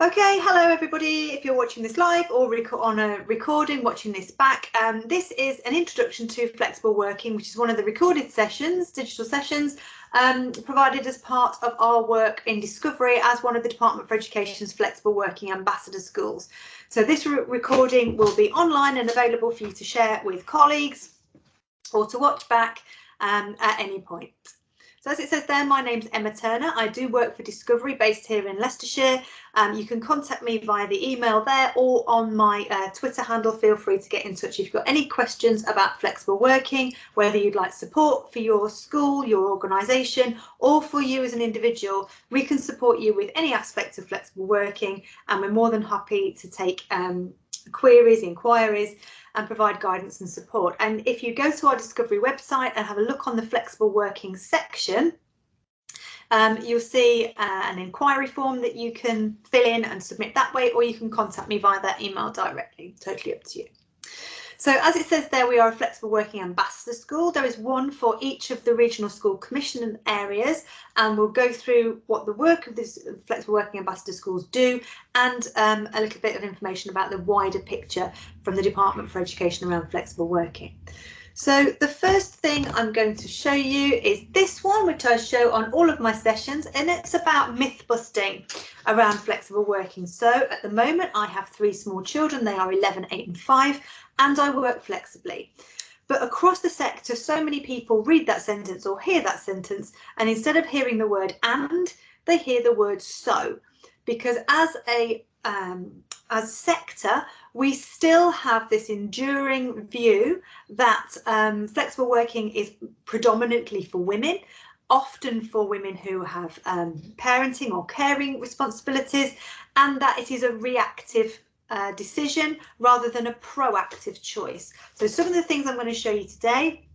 Okay, hello everybody. If you're watching this live or on a recording, watching this back, this is an introduction to flexible working, which is one of the recorded sessions, digital sessions, provided as part of our work in Discovery as one of the Department for Education's flexible working ambassador schools. So this recording will be online and available for you to share with colleagues or to watch back at any point. So as it says there, my name's Emma Turner. I do work for Discovery based here in Leicestershire. You can contact me via the email there or on my Twitter handle. Feel free to get in touch if you've got any questions about flexible working, whether you'd like support for your school, your organisation, or for you as an individual. We can support you with any aspect of flexible working, and we're more than happy to take queries, inquiries, and provide guidance and support. And if you go to our Discovery website and have a look on the flexible working section, you'll see an inquiry form that you can fill in and submit that way, or you can contact me via that email directly. Totally up to you. So as it says there, we are a flexible working ambassador school. There is one for each of the regional school commission areas, and we'll go through what the work of this flexible working ambassador schools do, and a little bit of information about the wider picture from the Department for Education around flexible working. So the first thing I'm going to show you is this one, which I show on all of my sessions, and it's about myth busting around flexible working. So at the moment I have 3 small children. They are 11, 8 and 5, and I work flexibly. But across the sector, so many people read that sentence or hear that sentence, and instead of hearing the word and, they hear the word so, because as a sector, we still have this enduring view that flexible working is predominantly for women, often for women who have parenting or caring responsibilities, and that it is a reactive decision rather than a proactive choice. So some of the things I'm going to show you today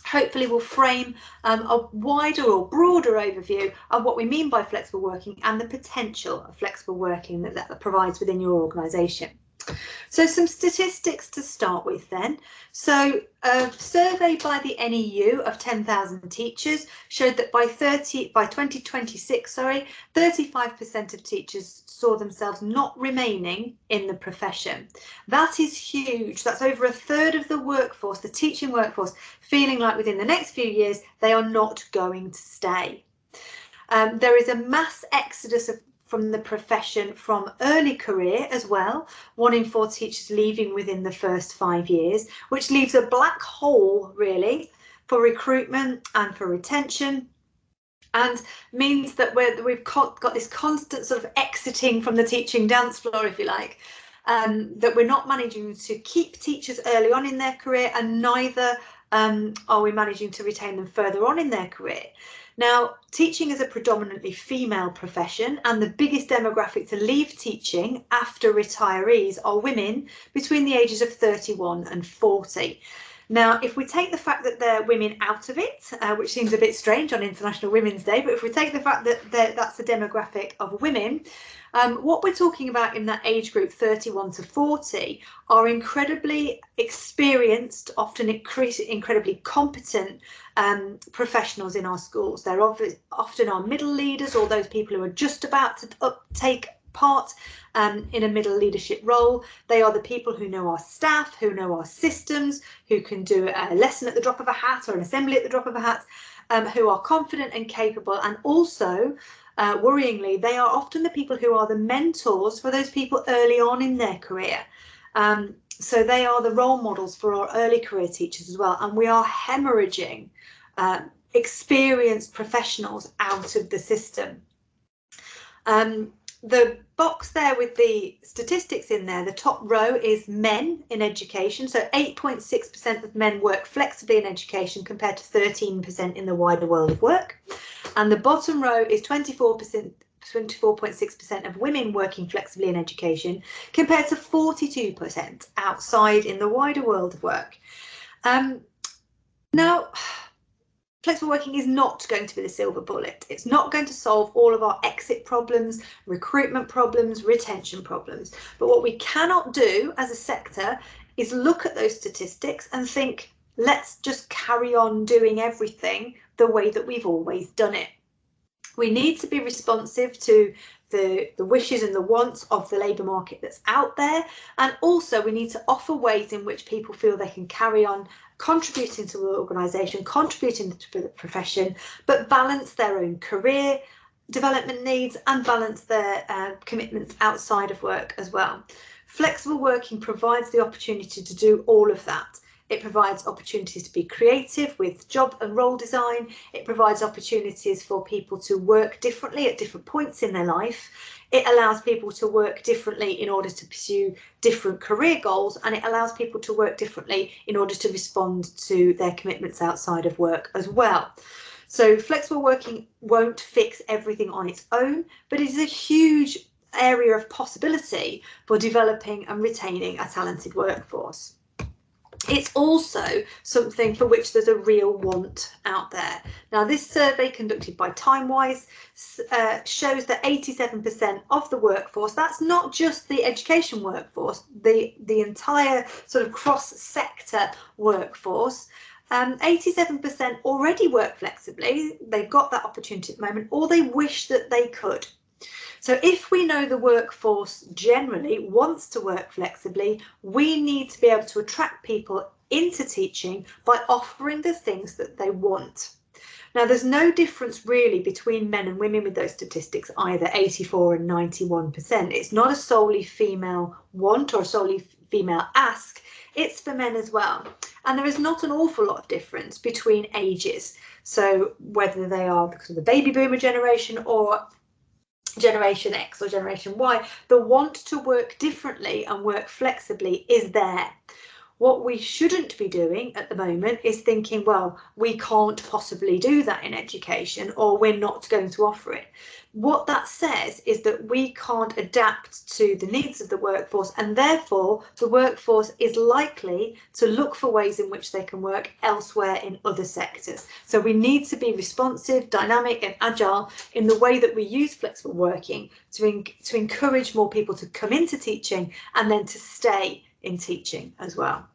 hopefully will frame a wider or broader overview of what we mean by flexible working and the potential of flexible working that provides within your organisation. So some statistics to start with then. So a survey by the NEU of 10,000 teachers showed that by 2026, 35% of teachers saw themselves not remaining in the profession. That is huge. That's over 1/3 of the workforce, the teaching workforce, feeling like within the next few years they are not going to stay. There is a mass exodus from the profession from early career as well, 1 in 4 teachers leaving within the first 5 years, which leaves a black hole really for recruitment and for retention, and means that we've got this constant sort of exiting from the teaching dance floor, if you like, that we're not managing to keep teachers early on in their career, and neither are we managing to retain them further on in their career. Now, teaching is a predominantly female profession, and the biggest demographic to leave teaching after retirees are women between the ages of 31 and 40. Now, if we take the fact that they're women out of it, which seems a bit strange on International Women's Day, but if we take the fact that that's the demographic of women, what we're talking about in that age group 31 to 40 are incredibly experienced, often incredibly competent professionals in our schools. They're often our middle leaders, or those people who are just about to take part in a middle leadership role. They are the people who know our staff, who know our systems, who can do a lesson at the drop of a hat or an assembly at the drop of a hat, who are confident and capable, and also worryingly, they are often the people who are the mentors for those people early on in their career. So they are the role models for our early career teachers as well, and we are hemorrhaging experienced professionals out of the system. The box there with the statistics in there, the top row is men in education. So 8.6% of men work flexibly in education compared to 13% in the wider world of work. And the bottom row is 24.6% of women working flexibly in education compared to 42% outside in the wider world of work. Now, flexible working is not going to be the silver bullet. It's not going to solve all of our exit problems, recruitment problems, retention problems. But what we cannot do as a sector is look at those statistics and think, let's just carry on doing everything the way that we've always done it. We need to be responsive to the wishes and the wants of the labour market that's out there, and also we need to offer ways in which people feel they can carry on contributing to the organisation, contributing to the profession, but balance their own career development needs and balance their commitments outside of work as well. Flexible working provides the opportunity to do all of that. It provides opportunities to be creative with job and role design. It provides opportunities for people to work differently at different points in their life. It allows people to work differently in order to pursue different career goals, and it allows people to work differently in order to respond to their commitments outside of work as well. So flexible working won't fix everything on its own, but it is a huge area of possibility for developing and retaining a talented workforce. It's also something for which there's a real want out there. Now, this survey conducted by TimeWise shows that 87% of the workforce, that's not just the education workforce, the entire sort of cross-sector workforce, 87% already work flexibly. They've got that opportunity at the moment, or they wish that they could. So if we know the workforce generally wants to work flexibly, we need to be able to attract people into teaching by offering the things that they want. Now, there's no difference really between men and women with those statistics, either 84 and 91%. It's not a solely female want or a solely female ask. It's for men as well. And there is not an awful lot of difference between ages. So whether they are the baby boomer generation or Generation X or Generation Y, the want to work differently and work flexibly is there. What we shouldn't be doing at the moment is thinking, well, we can't possibly do that in education, or we're not going to offer it. What that says is that we can't adapt to the needs of the workforce, and therefore the workforce is likely to look for ways in which they can work elsewhere in other sectors. So we need to be responsive, dynamic and agile in the way that we use flexible working to encourage more people to come into teaching and then to stay in teaching as well.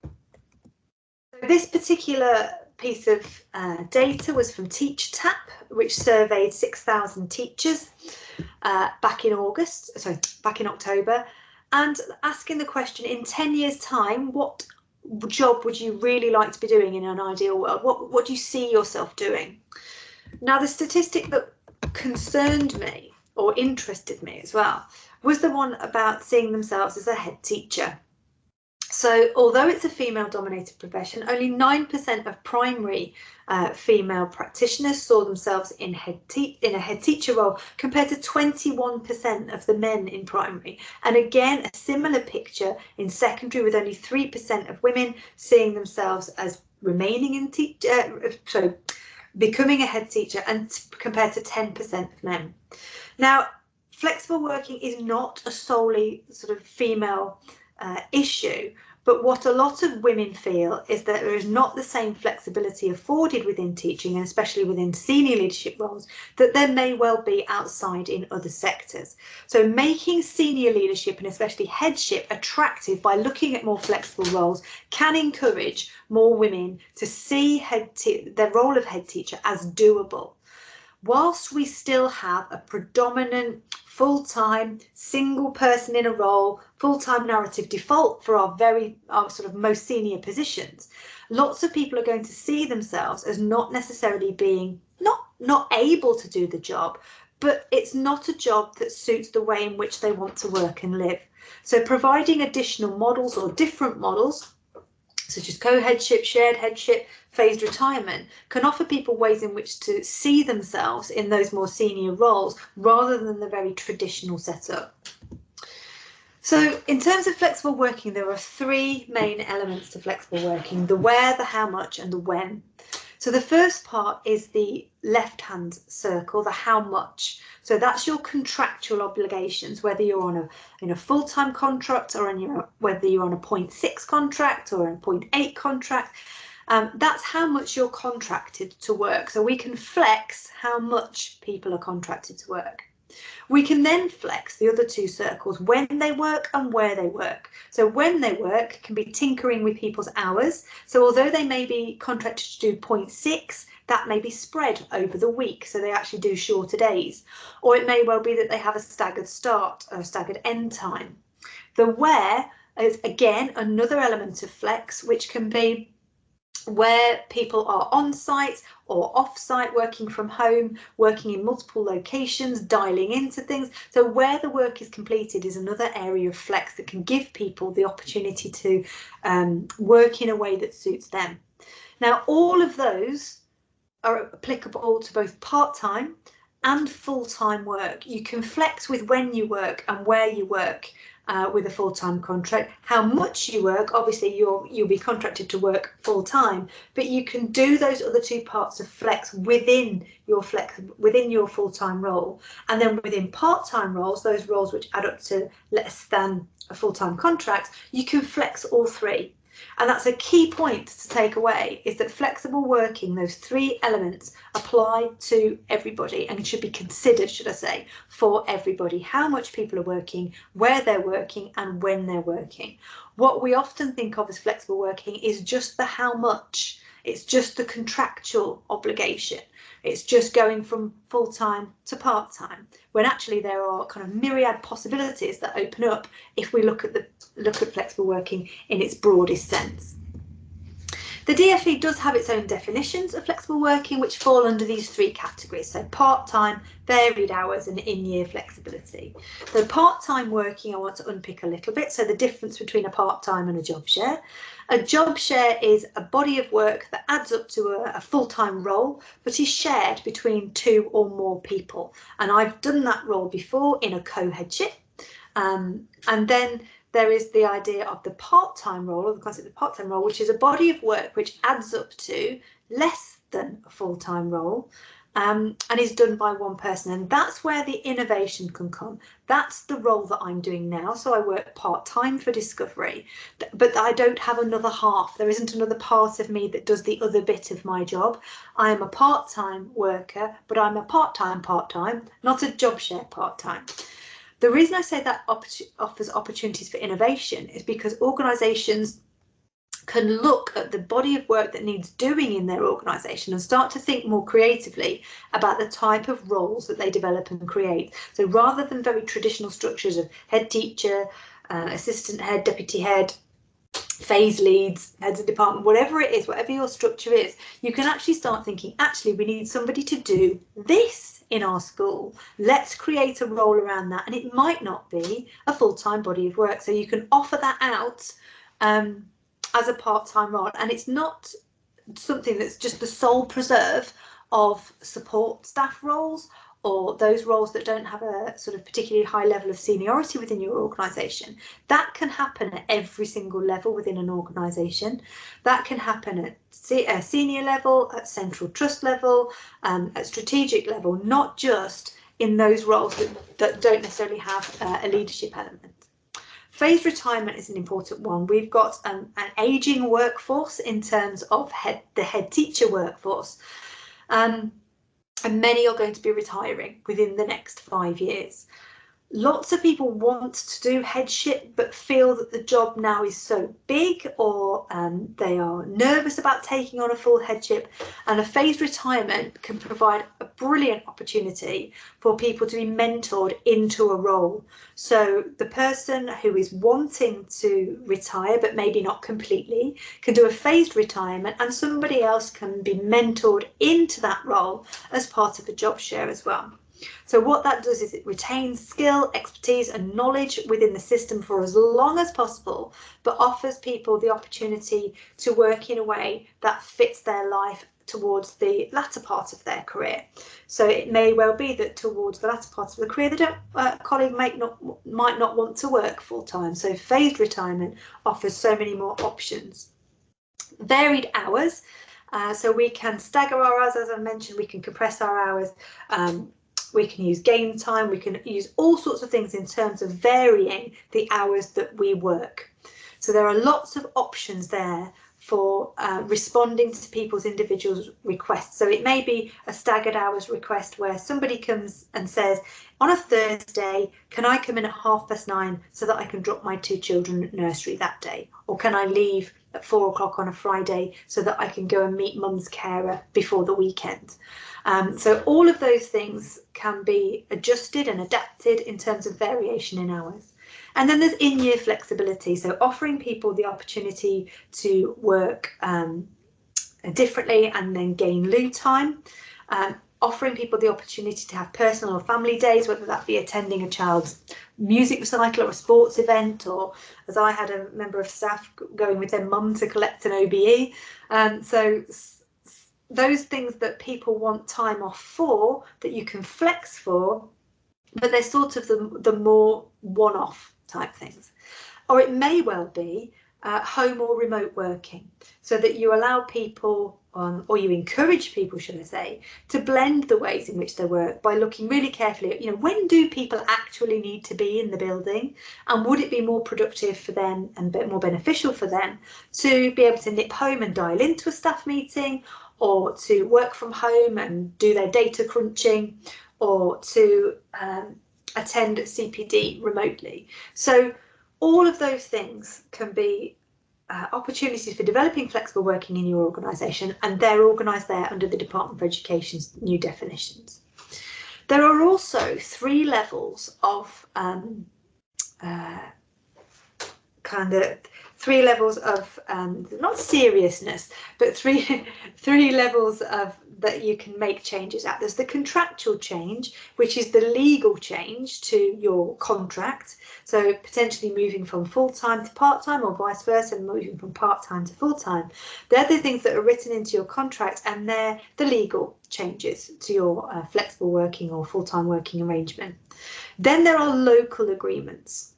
So this particular piece of data was from TeachTap, which surveyed 6,000 teachers back in October, and asking the question, in 10 years time, what job would you really like to be doing in an ideal world? What do you see yourself doing? Now, the statistic that concerned me or interested me as well was the one about seeing themselves as a head teacher. So although it's a female dominated profession, only 9% of primary female practitioners saw themselves in a head teacher role, compared to 21% of the men in primary. And again, a similar picture in secondary, with only 3% of women seeing themselves as remaining in becoming a head teacher, and compared to 10% of men. Now, flexible working is not a solely sort of female issue, but what a lot of women feel is that there is not the same flexibility afforded within teaching, and especially within senior leadership roles, that there may well be outside in other sectors. So making senior leadership and especially headship attractive by looking at more flexible roles can encourage more women to see their role of head teacher as doable. Whilst we still have a predominant full-time single person in a role, full-time narrative default for our sort of most senior positions, lots of people are going to see themselves as not necessarily being not able to do the job, but it's not a job that suits the way in which they want to work and live. So providing additional models or different models, such as co-headship, shared headship, phased retirement, can offer people ways in which to see themselves in those more senior roles rather than the very traditional setup. So in terms of flexible working, there are three main elements to flexible working: the where, the how much, and the when. So the first part is the left-hand circle, the how much. So that's your contractual obligations, whether you're in a full-time contract or whether you're on a 0.6 contract or a 0.8 contract. That's how much you're contracted to work. So we can flex how much people are contracted to work. We can then flex the other two circles, when they work and where they work. So when they work can be tinkering with people's hours. So although they may be contracted to do 0.6, that may be spread over the week, so they actually do shorter days. Or it may well be that they have a staggered start or a staggered end time. The where is again another element of flex, which can be where people are on site or off site, working from home, working in multiple locations, dialing into things. So where the work is completed is another area of flex that can give people the opportunity to work in a way that suits them. Now, all of those are applicable to both part-time and full-time work. You can flex with when you work and where you work with a full-time contract. How much you work, obviously you'll be contracted to work full-time, but you can do those other two parts of flex within your full-time role. And then within part-time roles, those roles which add up to less than a full-time contract, you can flex all three. And that's a key point to take away, is that flexible working, those three elements, apply to everybody and should be considered, should I say, for everybody. How much people are working, where they're working and when they're working. What we often think of as flexible working is just the how much. It's just the contractual obligation. It's just going from full-time to part-time, when actually there are kind of myriad possibilities that open up if we look at flexible working in its broadest sense. The DfE does have its own definitions of flexible working, which fall under these three categories, so part-time, varied hours and in-year flexibility. So part-time working I want to unpick a little bit, so the difference between a part-time and a job share. A job share is a body of work that adds up to a full-time role, but is shared between two or more people. And I've done that role before in a co-headship. And then there is the idea of the part-time role, or the concept of part-time role, which is a body of work which adds up to less than a full-time role and is done by one person. And that's where the innovation can come. That's the role that I'm doing now. So I work part-time for Discovery, but I don't have another half. There isn't another part of me that does the other bit of my job. I am a part-time worker, but I'm a part-time, not a job share part-time. The reason I say that offers opportunities for innovation is because organisations can look at the body of work that needs doing in their organisation and start to think more creatively about the type of roles that they develop and create. So rather than very traditional structures of head teacher, assistant head, deputy head, phase leads, heads of department, whatever it is, whatever your structure is, you can actually start thinking, actually, we need somebody to do this in our school. Let's create a role around that. And it might not be a full-time body of work. So you can offer that out as a part-time role. And it's not something that's just the sole preserve of support staff roles or those roles that don't have a sort of particularly high level of seniority within your organisation. That can happen at every single level within an organisation. That can happen at senior level, at central trust level, at strategic level, not just in those roles that don't necessarily have a leadership element. Phased retirement is an important one. We've got an ageing workforce in terms of the head teacher workforce. And many are going to be retiring within the next 5 years. Lots of people want to do headship but feel that the job now is so big, or they are nervous about taking on a full headship, and a phased retirement can provide a brilliant opportunity for people to be mentored into a role. So the person who is wanting to retire but maybe not completely can do a phased retirement, and somebody else can be mentored into that role as part of a job share as well. So what that does is it retains skill, expertise and knowledge within the system for as long as possible, but offers people the opportunity to work in a way that fits their life towards the latter part of their career. So it may well be that towards the latter part of the career, a colleague might not want to work full time. So phased retirement offers so many more options. Varied hours. So we can stagger our hours, as I mentioned, we can compress our hours. We can use game time, we can use all sorts of things in terms of varying the hours that we work. So there are lots of options there for responding to people's individual requests. So it may be a staggered hours request where somebody comes and says, on a Thursday, can I come in at 9:30 so that I can drop my 2 children at nursery that day? Or can I leave at 4 o'clock on a Friday so that I can go and meet mum's carer before the weekend. So all of those things can be adjusted and adapted in terms of variation in hours. And then there's in-year flexibility, so offering people the opportunity to work differently and then gain loo time, offering people the opportunity to have personal or family days, whether that be attending a child's music recital or a sports event, or as I had a member of staff going with their mum to collect an OBE. So those things that people want time off for, that you can flex for, but they're sort of the more one-off type things. Or it may well be home or remote working, so that you allow people, or you encourage people, should I say, to blend the ways in which they work by looking really carefully at, you know, when do people actually need to be in the building, and would it be more productive for them and a bit more beneficial for them to be able to nip home and dial into a staff meeting, or to work from home and do their data crunching, or to attend CPD remotely. So all of those things can be opportunities for developing flexible working in your organisation, and they're organised there under the Department for Education's new definitions. There are also 3 levels of not seriousness, but three levels of that you can make changes at. There's the contractual change, which is the legal change to your contract, so potentially moving from full-time to part-time or vice versa, and moving from part-time to full-time. They're the things that are written into your contract, and they're the legal changes to your flexible working or full-time working arrangement. Then there are local agreements.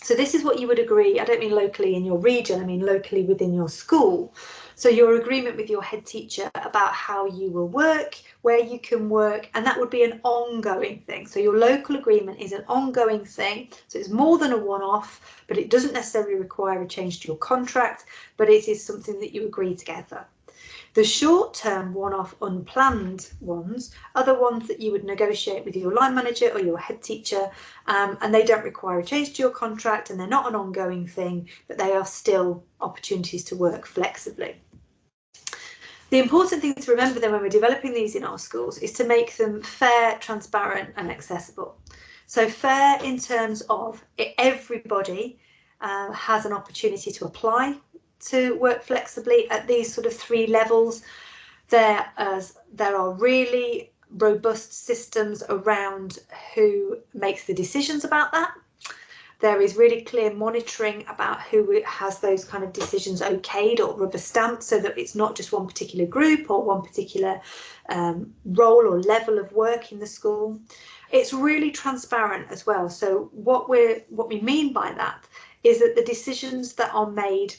So this is what you would agree, I don't mean locally in your region, I mean locally within your school. So your agreement with your head teacher about how you will work, where you can work, and that would be an ongoing thing. So your local agreement is an ongoing thing. So it's more than a one-off, but it doesn't necessarily require a change to your contract, but it is something that you agree together. The short-term one-off unplanned ones are the ones that you would negotiate with your line manager or your head teacher, and they don't require a change to your contract, and they're not an ongoing thing, but they are still opportunities to work flexibly. The important thing to remember then when we're developing these in our schools is to make them fair, transparent and accessible. So fair in terms of everybody has an opportunity to apply to work flexibly at these sort of 3 levels. There are really robust systems around who makes the decisions about that. There is really clear monitoring about who has those kind of decisions okayed or rubber stamped, so that it's not just one particular group or one particular role or level of work in the school. It's really transparent as well. So what we mean by that is that the decisions that are made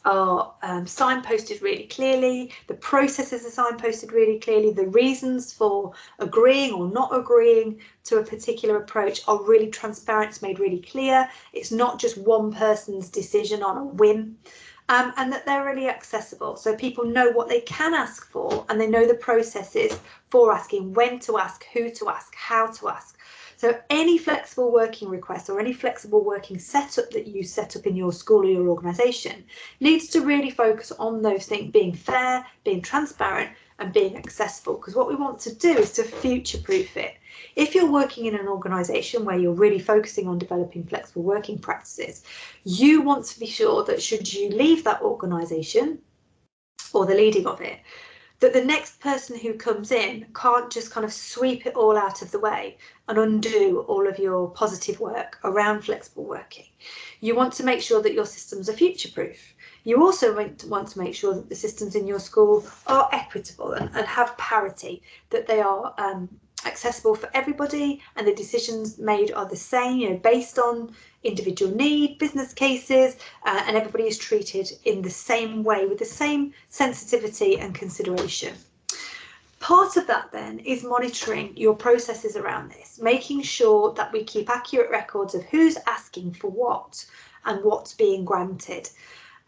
are signposted really clearly, the processes are signposted really clearly, the reasons for agreeing or not agreeing to a particular approach are really transparent, it's made really clear. It's not just one person's decision on a whim, and that they're really accessible, so people know what they can ask for, and they know the processes for asking, when to ask, who to ask, how to ask. So any flexible working request or any flexible working setup that you set up in your school or your organisation needs to really focus on those things being fair, being transparent and being accessible, because what we want to do is to future-proof it. If you're working in an organisation where you're really focusing on developing flexible working practices, you want to be sure that should you leave that organisation or the leading of it, that the next person who comes in can't just kind of sweep it all out of the way and undo all of your positive work around flexible working. You want to make sure that your systems are future-proof. You also want to make sure that the systems in your school are equitable and have parity, that they are accessible for everybody, and the decisions made are the same, you know, based on individual need, business cases, and everybody is treated in the same way with the same sensitivity and consideration. Part of that then is monitoring your processes around this, making sure that we keep accurate records of who's asking for what and what's being granted.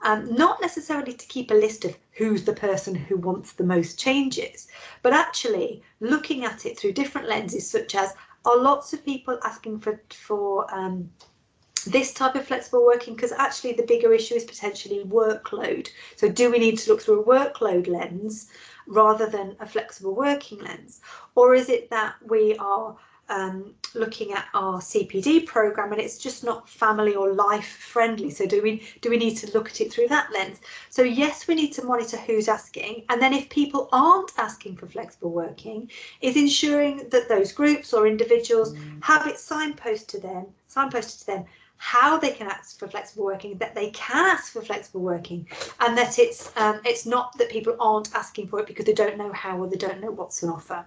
Not necessarily to keep a list of who's the person who wants the most changes, but actually looking at it through different lenses, such as, are lots of people asking for this type of flexible working, because actually the bigger issue is potentially workload. So do we need to look through a workload lens rather than a flexible working lens? Or is it that we are looking at our CPD program and it's just not family or life friendly? So do we need to look at it through that lens? So yes, we need to monitor who's asking, and then if people aren't asking for flexible working, is ensuring that those groups or individuals have it signposted to them how they can ask for flexible working, that they can ask for flexible working, and that it's not that people aren't asking for it because they don't know how or they don't know what's on offer.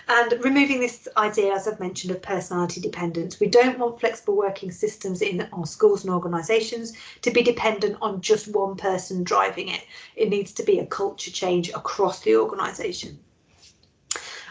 And removing this idea, as I've mentioned, of personality dependence. We don't want flexible working systems in our schools and organisations to be dependent on just one person driving it. It needs to be a culture change across the organisation.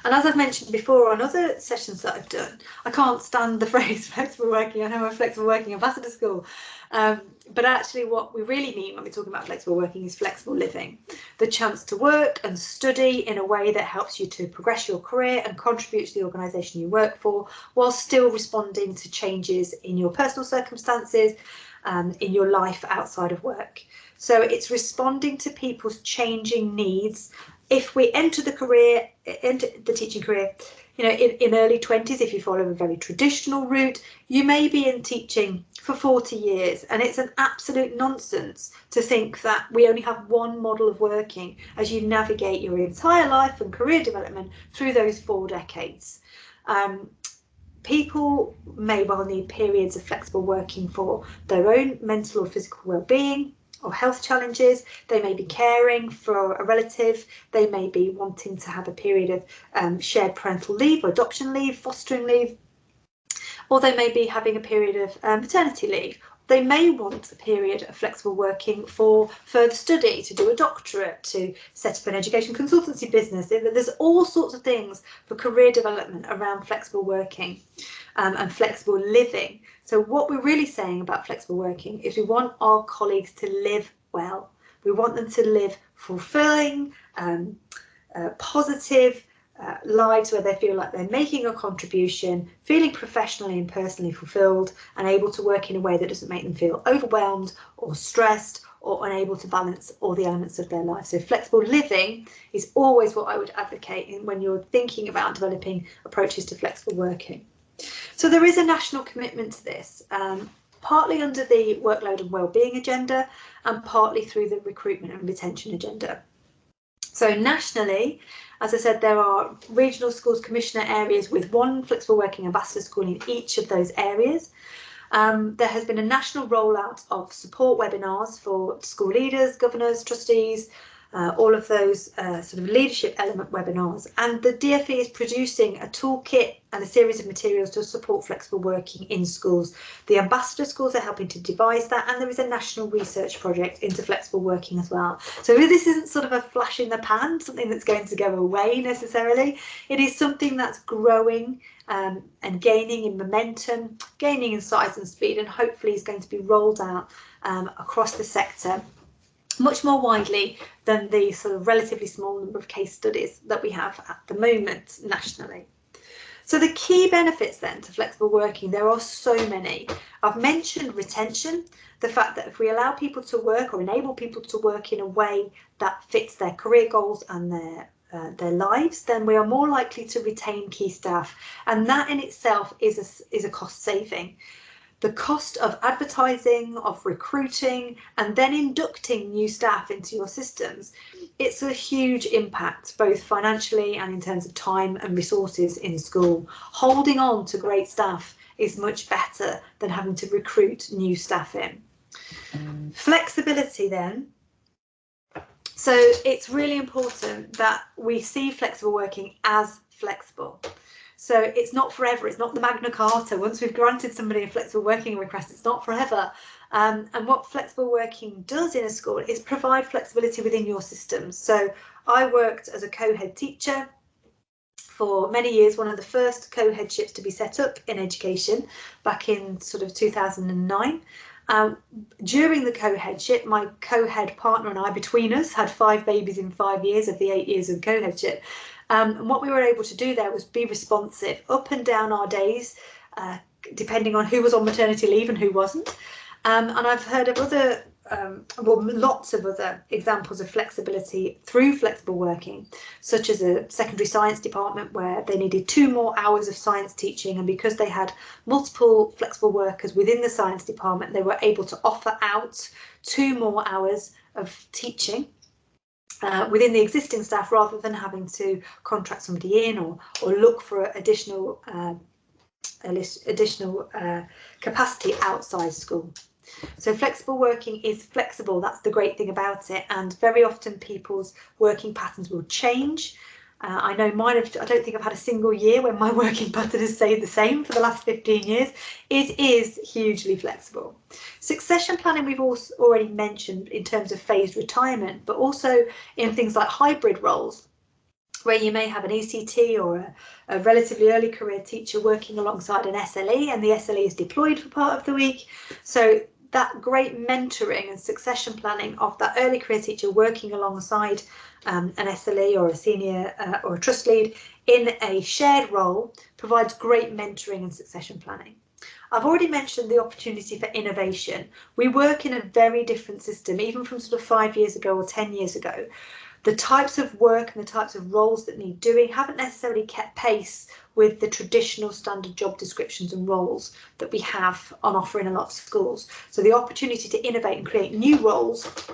And as I've mentioned before on other sessions that I've done, I can't stand the phrase flexible working. I know I'm a flexible working ambassador school, but actually what we really mean when we're talking about flexible working is flexible living. The chance to work and study in a way that helps you to progress your career and contribute to the organisation you work for, while still responding to changes in your personal circumstances, in your life outside of work. So it's responding to people's changing needs. If we enter the teaching career, in early 20s, if you follow a very traditional route, you may be in teaching for 40 years, and it's an absolute nonsense to think that we only have one model of working as you navigate your entire life and career development through those 4 decades. People may well need periods of flexible working for their own mental or physical well-being, or health challenges. They may be caring for a relative. They may be wanting to have a period of shared parental leave or adoption leave, fostering leave, or they may be having a period of maternity leave. They may want a period of flexible working for further study, to do a doctorate, to set up an education consultancy business. There's all sorts of things for career development around flexible working and flexible living. So what we're really saying about flexible working is we want our colleagues to live well. We want them to live fulfilling, positive lives where they feel like they're making a contribution, feeling professionally and personally fulfilled, and able to work in a way that doesn't make them feel overwhelmed or stressed or unable to balance all the elements of their life. So flexible living is always what I would advocate when you're thinking about developing approaches to flexible working. So there is a national commitment to this, partly under the workload and wellbeing agenda and partly through the recruitment and retention agenda. So nationally, as I said, there are regional schools commissioner areas with 1 flexible working ambassador school in each of those areas. There has been a national rollout of support webinars for school leaders, governors, trustees, all of those sort of leadership element webinars, and the DfE is producing a toolkit and a series of materials to support flexible working in schools. The ambassador schools are helping to devise that, and there is a national research project into flexible working as well. So this isn't sort of a flash in the pan, something that's going to go away necessarily. It is something that's growing and gaining in momentum, gaining in size and speed, and hopefully is going to be rolled out across the sector much more widely than the sort of relatively small number of case studies that we have at the moment nationally. So the key benefits then to flexible working, there are so many. I've mentioned retention, the fact that if we allow people to work or enable people to work in a way that fits their career goals and their lives, then we are more likely to retain key staff, and that in itself is a cost saving. The cost of advertising, of recruiting, and then inducting new staff into your systems, it's a huge impact, both financially and in terms of time and resources in school. Holding on to great staff is much better than having to recruit new staff in. Flexibility then. So it's really important that we see flexible working as flexible. So it's not forever, it's not the Magna Carta. Once we've granted somebody a flexible working request, it's not forever. And what flexible working does in a school is provide flexibility within your systems. So I worked as a co-head teacher for many years, one of the first co-headships to be set up in education back in sort of 2009. During the co-headship, my co-head partner and I, between us, had 5 babies in 5 years of the 8 years of co-headship. And what we were able to do there was be responsive up and down our days, depending on who was on maternity leave and who wasn't. And I've heard of other, well, lots of other examples of flexibility through flexible working, such as a secondary science department where they needed 2 more hours of science teaching, and because they had multiple flexible workers within the science department, they were able to offer out 2 more hours of teaching within the existing staff, rather than having to contract somebody in or look for additional capacity outside school. So flexible working is flexible. That's the great thing about it. And very often people's working patterns will change. I know mine, I don't think I've had a single year when my working pattern has stayed the same for the last 15 years. It is hugely flexible. Succession planning we've also already mentioned in terms of phased retirement, but also in things like hybrid roles, where you may have an ECT or a relatively early career teacher working alongside an SLE, and the SLE is deployed for part of the week. So that great mentoring and succession planning of that early career teacher working alongside an SLE or a senior or a trust lead in a shared role provides great mentoring and succession planning. I've already mentioned the opportunity for innovation. We work in a very different system, even from sort of 5 years ago or 10 years ago. The types of work and the types of roles that need doing haven't necessarily kept pace with the traditional standard job descriptions and roles that we have on offer in a lot of schools. So the opportunity to innovate and create new roles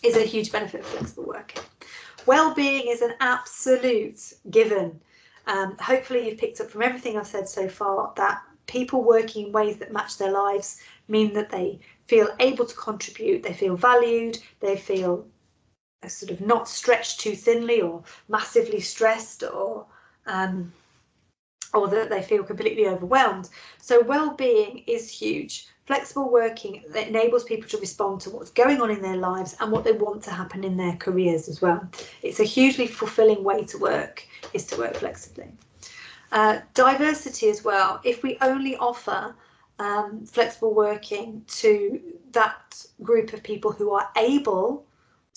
is a huge benefit of flexible working. Well-being is an absolute given. Hopefully you've picked up from everything I've said so far that people working in ways that match their lives mean that they feel able to contribute, they feel valued, they feel sort of not stretched too thinly or massively stressed, or that they feel completely overwhelmed. So well-being is huge. Flexible working enables people to respond to what's going on in their lives and what they want to happen in their careers as well. It's a hugely fulfilling way to work, is to work flexibly. Diversity as well. If we only offer flexible working to that group of people who are able,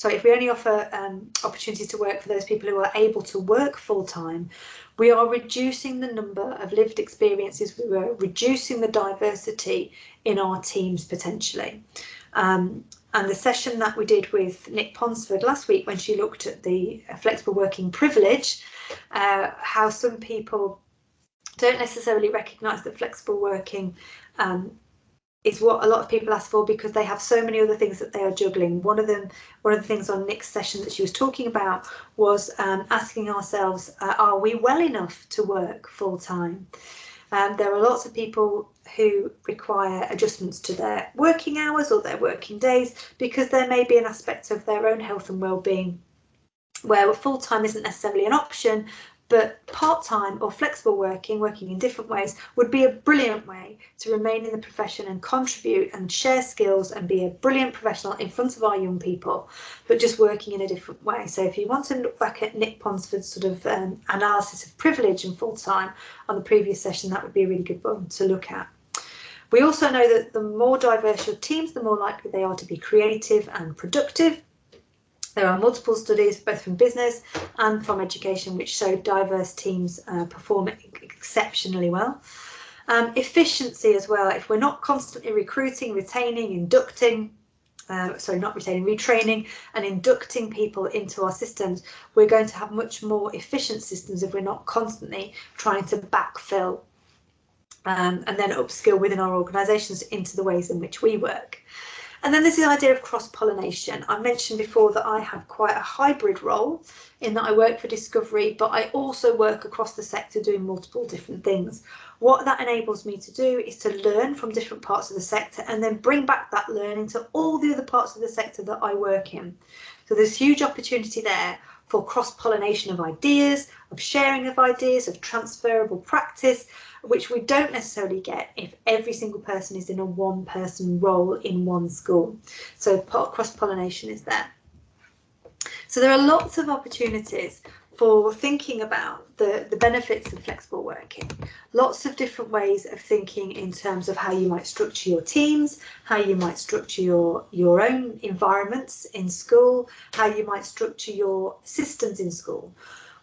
if we only offer opportunities to work for those people who are able to work full-time, we are reducing the number of lived experiences, we are reducing the diversity in our teams potentially. And the session that we did with Nick Ponsford last week, when she looked at the flexible working privilege, how some people don't necessarily recognise that flexible working is what a lot of people ask for because they have so many other things that they are juggling. One of the things on Nick's session that she was talking about was asking ourselves, are we well enough to work full time? There are lots of people who require adjustments to their working hours or their working days because there may be an aspect of their own health and well-being where full time isn't necessarily an option, but part-time or flexible working in different ways would be a brilliant way to remain in the profession and contribute and share skills and be a brilliant professional in front of our young people, but just working in a different way. So if you want to look back at Nick Ponsford's sort of analysis of privilege and full-time on the previous session, that would be a really good one to look at. We also know that the more diverse your teams, the more likely they are to be creative and productive. There are multiple studies, both from business and from education, which show diverse teams perform exceptionally well. Efficiency as well. If we're not constantly recruiting, retaining, inducting, retraining and inducting people into our systems, we're going to have much more efficient systems if we're not constantly trying to backfill and then upskill within our organisations into the ways in which we work. And then there's the idea of cross-pollination. I mentioned before that I have quite a hybrid role in that I work for Discovery, but I also work across the sector doing multiple different things. What that enables me to do is to learn from different parts of the sector and then bring back that learning to all the other parts of the sector that I work in. So there's huge opportunity there for cross-pollination of ideas, of sharing of ideas, of transferable practice, which we don't necessarily get if every single person is in a one-person role in one school. So cross-pollination is there. So there are lots of opportunities for thinking about the benefits of flexible working. Lots of different ways of thinking in terms of how you might structure your teams, how you might structure your own environments in school, how you might structure your systems in school.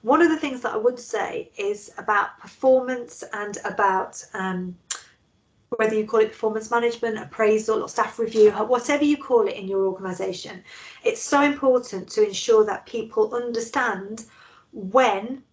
One of the things that I would say is about performance and about whether you call it performance management, appraisal or staff review, whatever you call it in your organisation. It's so important to ensure that people understand when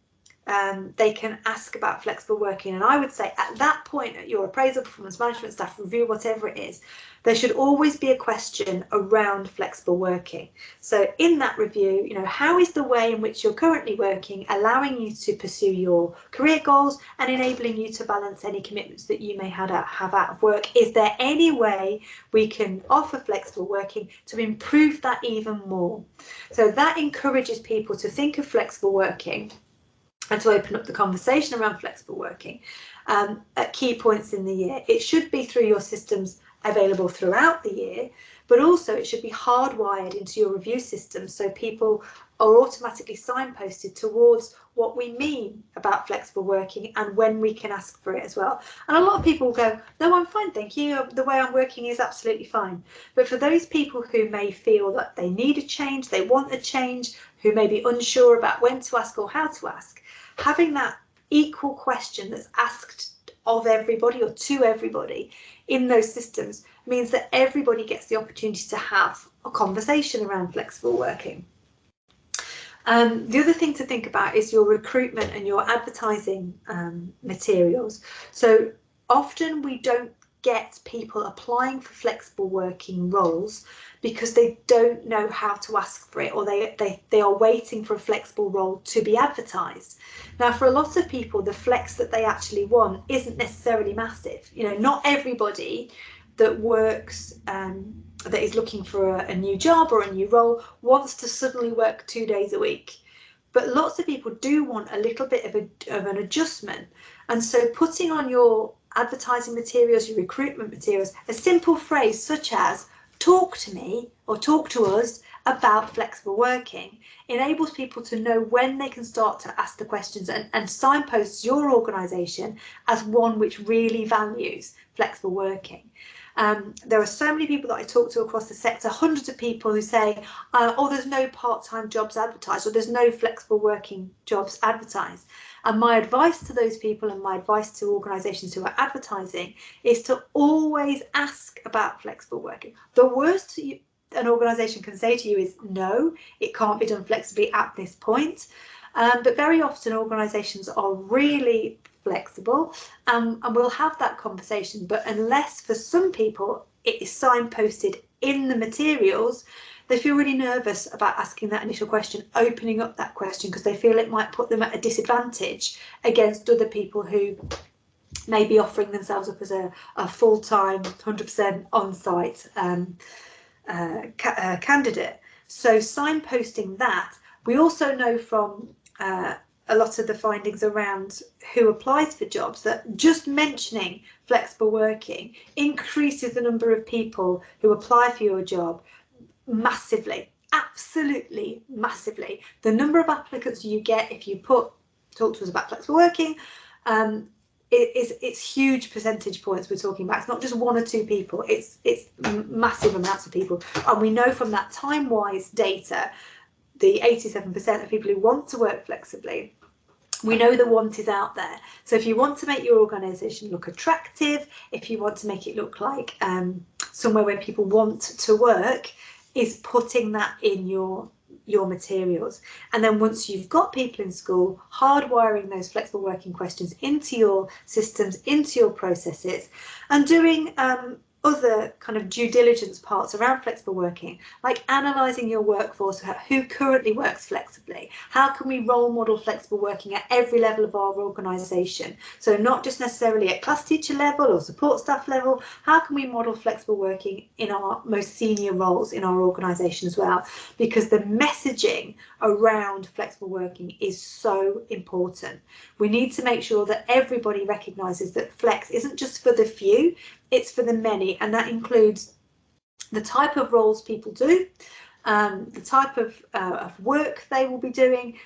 they can ask about flexible working. And I would say at that point, at your appraisal, performance management, staff review, whatever it is, there should always be a question around flexible working. So in that review, you know, how is the way in which you're currently working allowing you to pursue your career goals and enabling you to balance any commitments that you may have out of work? Is there any way we can offer flexible working to improve that even more? So that encourages people to think of flexible working and to open up the conversation around flexible working at key points in the year. It should be through your systems available throughout the year, but also it should be hardwired into your review system so people are automatically signposted towards what we mean about flexible working and when we can ask for it as well. And a lot of people go, no, I'm fine, thank you. The way I'm working is absolutely fine. But for those people who may feel that they need a change, they want a change, who may be unsure about when to ask or how to ask, having that equal question that's asked of everybody or to everybody in those systems means that everybody gets the opportunity to have a conversation around flexible working. The other thing to think about is your recruitment and your advertising materials. So often we don't get people applying for flexible working roles because they don't know how to ask for it, or they are waiting for a flexible role to be advertised. Now, for a lot of people, the flex that they actually want isn't necessarily massive. You know, not everybody that works that is looking for a new job or a new role wants to suddenly work 2 days a week. But lots of people do want a little bit of an adjustment. And so putting on your advertising materials, your recruitment materials, a simple phrase such as talk to me or talk to us about flexible working enables people to know when they can start to ask the questions and signposts your organisation as one which really values flexible working. There are so many people that I talk to across the sector, hundreds of people who say, oh, there's no part-time jobs advertised, or there's no flexible working jobs advertised. And my advice to those people and my advice to organisations who are advertising is to always ask about flexible working. The worst an organisation can say to you is no, it can't be done flexibly at this point. But very often organisations are really flexible and we'll have that conversation, but unless for some people it is signposted in the materials, they feel really nervous about asking that initial question, opening up that question, because they feel it might put them at a disadvantage against other people who may be offering themselves up as a full-time 100% on-site candidate. So signposting that. We also know from a lot of the findings around who applies for jobs that just mentioning flexible working increases the number of people who apply for your job massively, absolutely massively. The number of applicants you get if you talk to us about flexible working, it's huge percentage points we're talking about. It's not just 1 or 2 people, it's massive amounts of people. And we know from that time-wise data, the 87% of people who want to work flexibly, we know the want is out there. So if you want to make your organisation look attractive, if you want to make it look like somewhere where people want to work, is putting that in your materials. And then once you've got people in school, hardwiring those flexible working questions into your systems, into your processes, and doing other kind of due diligence parts around flexible working, like analysing your workforce, who currently works flexibly, how can we role model flexible working at every level of our organisation, so not just necessarily at class teacher level or support staff level, how can we model flexible working in our most senior roles in our organisation as well, because the messaging around flexible working is so important. We need to make sure that everybody recognises that flex isn't just for the few, it's for the many, and that includes the type of roles people do, the type of work they will be doing,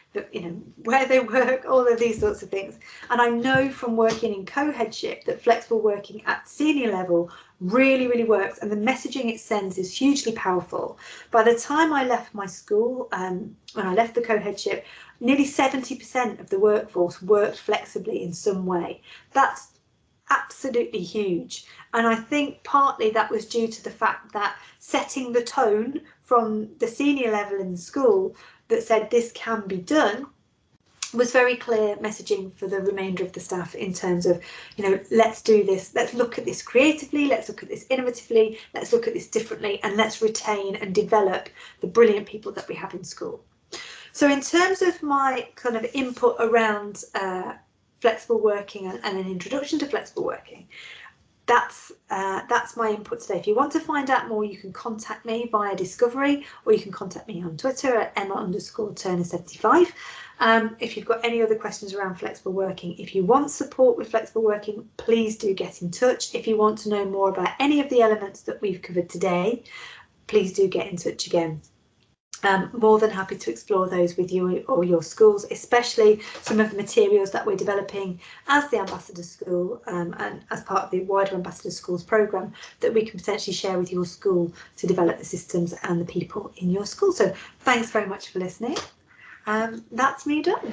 where they work, all of these sorts of things. And I know from working in co-headship that flexible working at senior level really, really works, and the messaging it sends is hugely powerful. By the time I left my school, when I left the co-headship, nearly 70% of the workforce worked flexibly in some way. That's absolutely huge. And I think partly that was due to the fact that setting the tone from the senior level in the school that said this can be done was very clear messaging for the remainder of the staff in terms of, you know, let's do this, let's look at this creatively, let's look at this innovatively, let's look at this differently, and let's retain and develop the brilliant people that we have in school. So in terms of my kind of input around flexible working and an introduction to flexible working, that's my input today. If you want to find out more, you can contact me via Discovery, or you can contact me on Twitter at Emma_Turner75. If you've got any other questions around flexible working, if you want support with flexible working, please do get in touch. If you want to know more about any of the elements that we've covered today, please do get in touch again. More than happy to explore those with you or your schools, especially some of the materials that we're developing as the Ambassador School and as part of the wider Ambassador Schools programme that we can potentially share with your school to develop the systems and the people in your school. So thanks very much for listening. That's me done.